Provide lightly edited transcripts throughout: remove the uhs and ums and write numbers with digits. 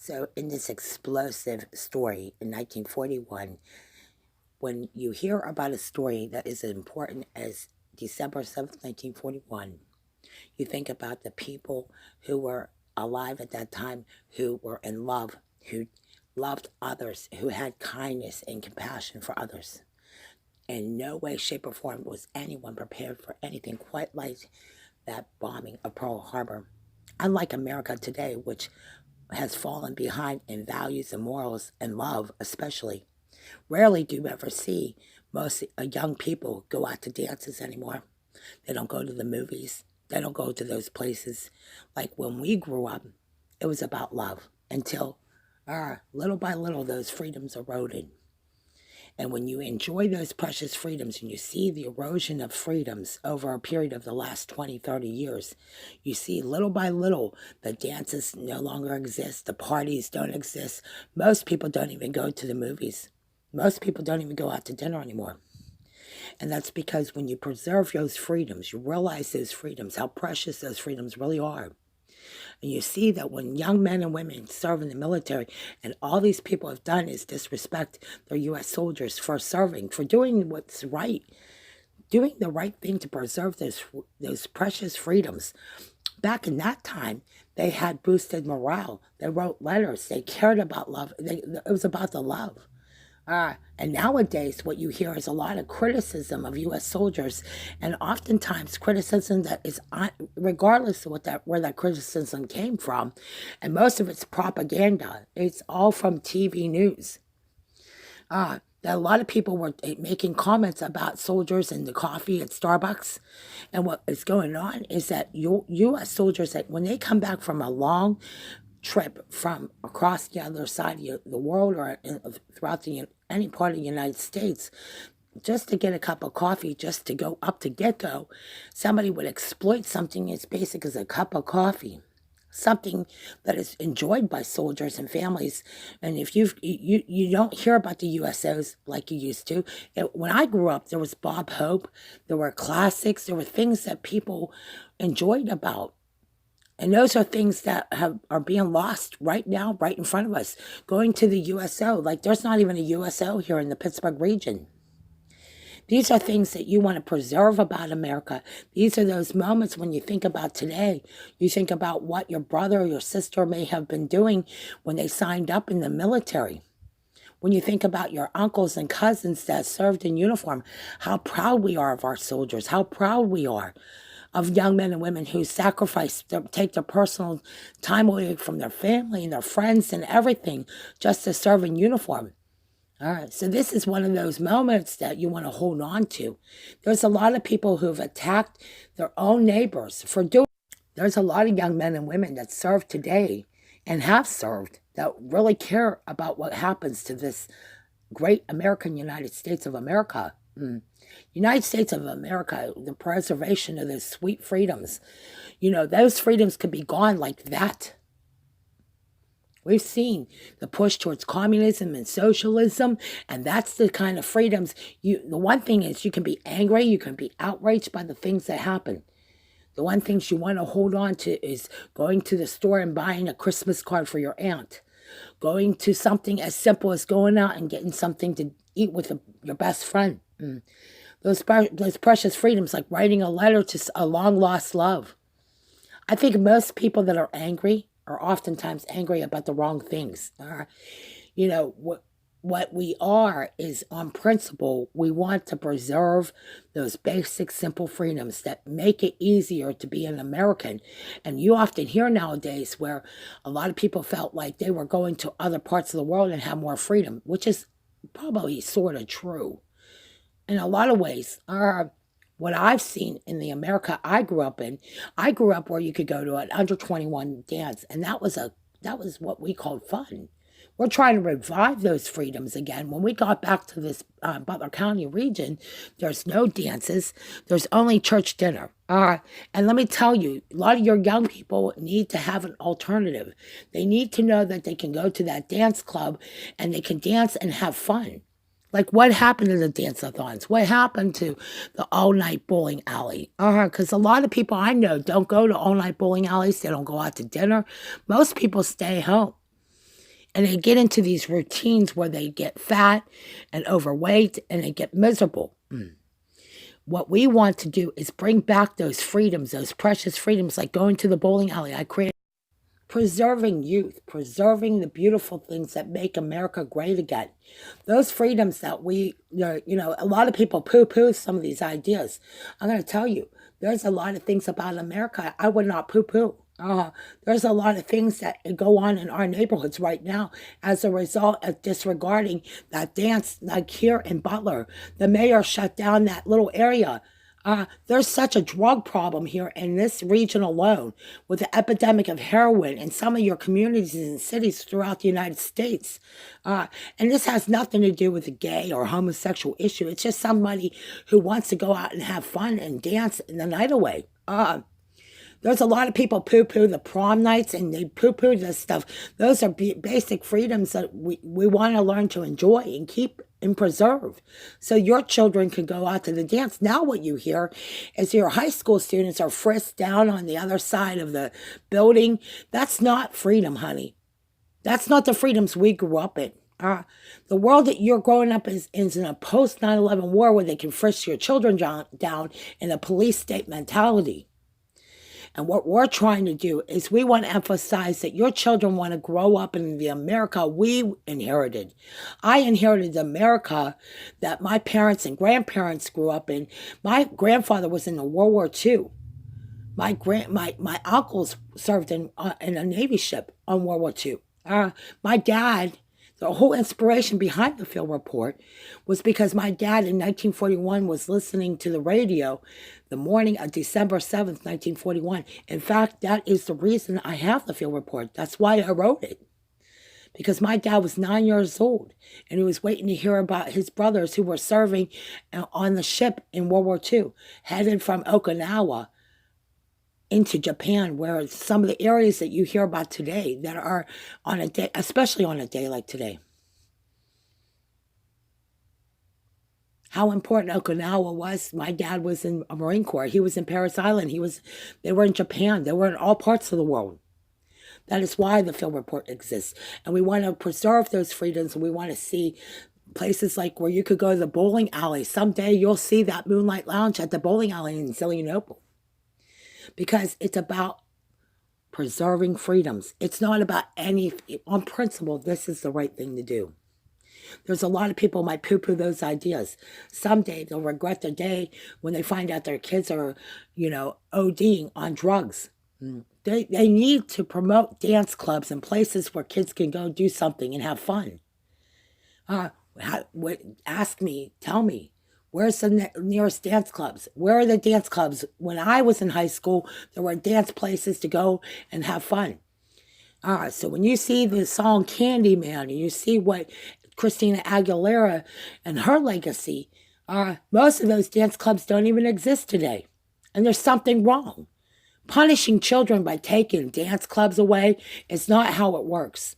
So, in this explosive story in 1941, when you hear about a story that is as important as December 7th, 1941, you think about the people who were alive at that time, who were in love, who loved others, who had kindness and compassion for others. In no way, shape, or form was anyone prepared for anything quite like that bombing of Pearl Harbor. Unlike America today, which has fallen behind in values and morals and love, especially. Rarely do you ever see most young people go out to dances anymore. They don't go to the movies. They don't go to those places. Like when we grew up, it was about love until little by little those freedoms eroded. And when you enjoy those precious freedoms and you see the erosion of freedoms over a period of the last 20, 30 years, you see little by little the dances no longer exist, the parties don't exist. Most people don't even go to the movies. Most people don't even go out to dinner anymore. And that's because when you preserve those freedoms, you realize those freedoms, how precious those freedoms really are. And you see that when young men and women serve in the military, and all these people have done is disrespect their U.S. soldiers for serving, for doing what's right, doing the right thing to preserve those precious freedoms. Back in that time, they had boosted morale. They wrote letters. They cared about love. It was about the love. And nowadays, what you hear is a lot of criticism of U.S. soldiers, and oftentimes criticism that is, regardless of where that criticism came from, and most of it's propaganda. It's all from TV news. That a lot of people were making comments about soldiers and the coffee at Starbucks, and what is going on is that U.S. soldiers, that when they come back from a long trip from across the other side of the world or throughout any part of the United States, just to get a cup of coffee, just to go up to get-go, somebody would exploit something as basic as a cup of coffee, something that is enjoyed by soldiers and families. And if you don't hear about the USOs like you used to. When I grew up, there was Bob Hope, there were classics, there were things that people enjoyed about. And those are things that are being lost right now, right in front of us. Going to the USO, like there's not even a USO here in the Pittsburgh region. These are things that you want to preserve about America. These are those moments when you think about today. You think about what your brother or your sister may have been doing when they signed up in the military. When you think about your uncles and cousins that served in uniform, how proud we are of our soldiers, how proud we are of young men and women who sacrifice, take their personal time away from their family and their friends and everything just to serve in uniform. All right, so this is one of those moments that you want to hold on to. There's a lot of people who've attacked their own neighbors for doing. There's a lot of young men and women that serve today and have served that really care about what happens to this great American United States of America. United States of America, the preservation of those sweet freedoms. Those freedoms could be gone like that. We've seen the push towards communism and socialism, and that's the kind of freedoms. The one thing is you can be angry, you can be outraged by the things that happen. The one thing you want to hold on to is going to the store and buying a Christmas card for your aunt. Going to something as simple as going out and getting something to eat with your best friend. Those precious freedoms, like writing a letter to a long-lost love. I think most people that are angry are oftentimes angry about the wrong things. What we are is, on principle, we want to preserve those basic, simple freedoms that make it easier to be an American. And you often hear nowadays where a lot of people felt like they were going to other parts of the world and have more freedom, which is probably sort of true. In a lot of ways, what I've seen in the America I grew up in, I grew up where you could go to an under 21 dance, and that was what we called fun. We're trying to revive those freedoms again. When we got back to this Butler County region, there's no dances. There's only church dinner. And let me tell you, a lot of your young people need to have an alternative. They need to know that they can go to that dance club and they can dance and have fun. Like, what happened to the dance-a-thons? What happened to the all-night bowling alley? Because a lot of people I know don't go to all-night bowling alleys. They don't go out to dinner. Most people stay home. And they get into these routines where they get fat and overweight and they get miserable. What we want to do is bring back those freedoms, those precious freedoms, like going to the bowling alley. I created preserving youth, preserving the beautiful things that make America great again. Those freedoms that a lot of people poo-poo some of these ideas. I'm going to tell you, there's a lot of things about America I would not poo-poo. There's a lot of things that go on in our neighborhoods right now as a result of disregarding that dance. Like here in Butler, the mayor shut down that little area. There's such a drug problem here in this region alone with the epidemic of heroin in some of your communities and cities throughout the United States. And this has nothing to do with a gay or homosexual issue. It's just somebody who wants to go out and have fun and dance the night away. There's a lot of people poo-poo the prom nights and they poo-poo this stuff. Those are basic freedoms that we want to learn to enjoy and keep and preserve so your children can go out to the dance. Now what you hear is your high school students are frisked down on the other side of the building. That's not freedom, honey. That's not the freedoms we grew up in. The world that you're growing up is in a post 9/11 war where they can frisk your children down in a police state mentality. And what we're trying to do is we want to emphasize that your children want to grow up in the America we inherited. I inherited the America that my parents and grandparents grew up in. My grandfather was in the World War II. My uncles served in a Navy ship on World War II. My dad, the whole inspiration behind the Field Report was because my dad in 1941 was listening to the radio the morning of December 7th, 1941. In fact, that is the reason I have the Field Report. That's why I wrote it. Because my dad was 9 years old and he was waiting to hear about his brothers who were serving on the ship in World War II, headed from Okinawa into Japan, where some of the areas that you hear about today that are on a day, especially on a day like today. How important Okinawa was. My dad was in a Marine Corps. He was in Parris Island. They were in Japan. They were in all parts of the world. That is why the Field Report exists. And we want to preserve those freedoms. And we want to see places like where you could go to the bowling alley. Someday you'll see that Moonlight Lounge at the bowling alley in Zillionople. Because it's about preserving freedoms. It's not about on principle, this is the right thing to do. There's a lot of people might poo-poo those ideas. Someday they'll regret the day when they find out their kids are, ODing on drugs. They need to promote dance clubs and places where kids can go do something and have fun. Tell me, where's the nearest dance clubs? Where are the dance clubs? When I was in high school, there were dance places to go and have fun. So when you see the song Candyman, and you see what Christina Aguilera and her legacy, most of those dance clubs don't even exist today. And there's something wrong. Punishing children by taking dance clubs away is not how it works.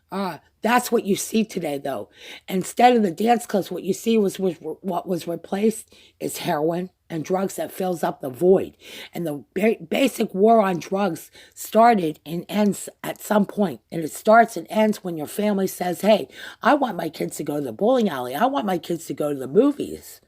That's what you see today, though. Instead of the dance clubs, what you see what was replaced is heroin and drugs that fills up the void. And the basic war on drugs started and ends at some point. And it starts and ends when your family says, hey, I want my kids to go to the bowling alley. I want my kids to go to the movies.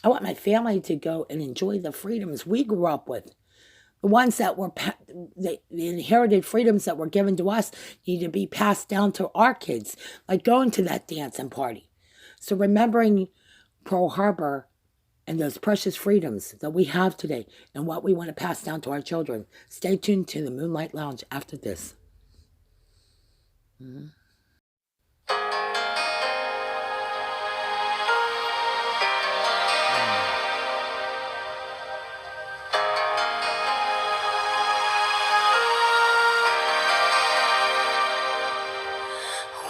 I want my family to go and enjoy the freedoms we grew up with. The ones that were, the inherited freedoms that were given to us need to be passed down to our kids, like going to that dance and party. So remembering Pearl Harbor and those precious freedoms that we have today and what we want to pass down to our children. Stay tuned to the Moonlight Lounge after this. Mm-hmm.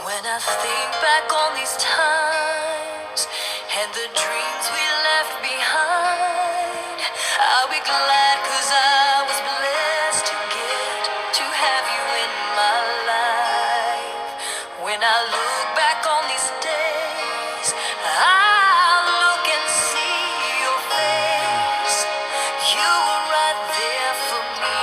When I think back on these times and the dreams we left behind, I'll be glad 'cause I was blessed to have you in my life. When I look back on these days, I'll look and see your face. You were right there for me.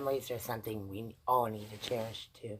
memories are something we all need to cherish too.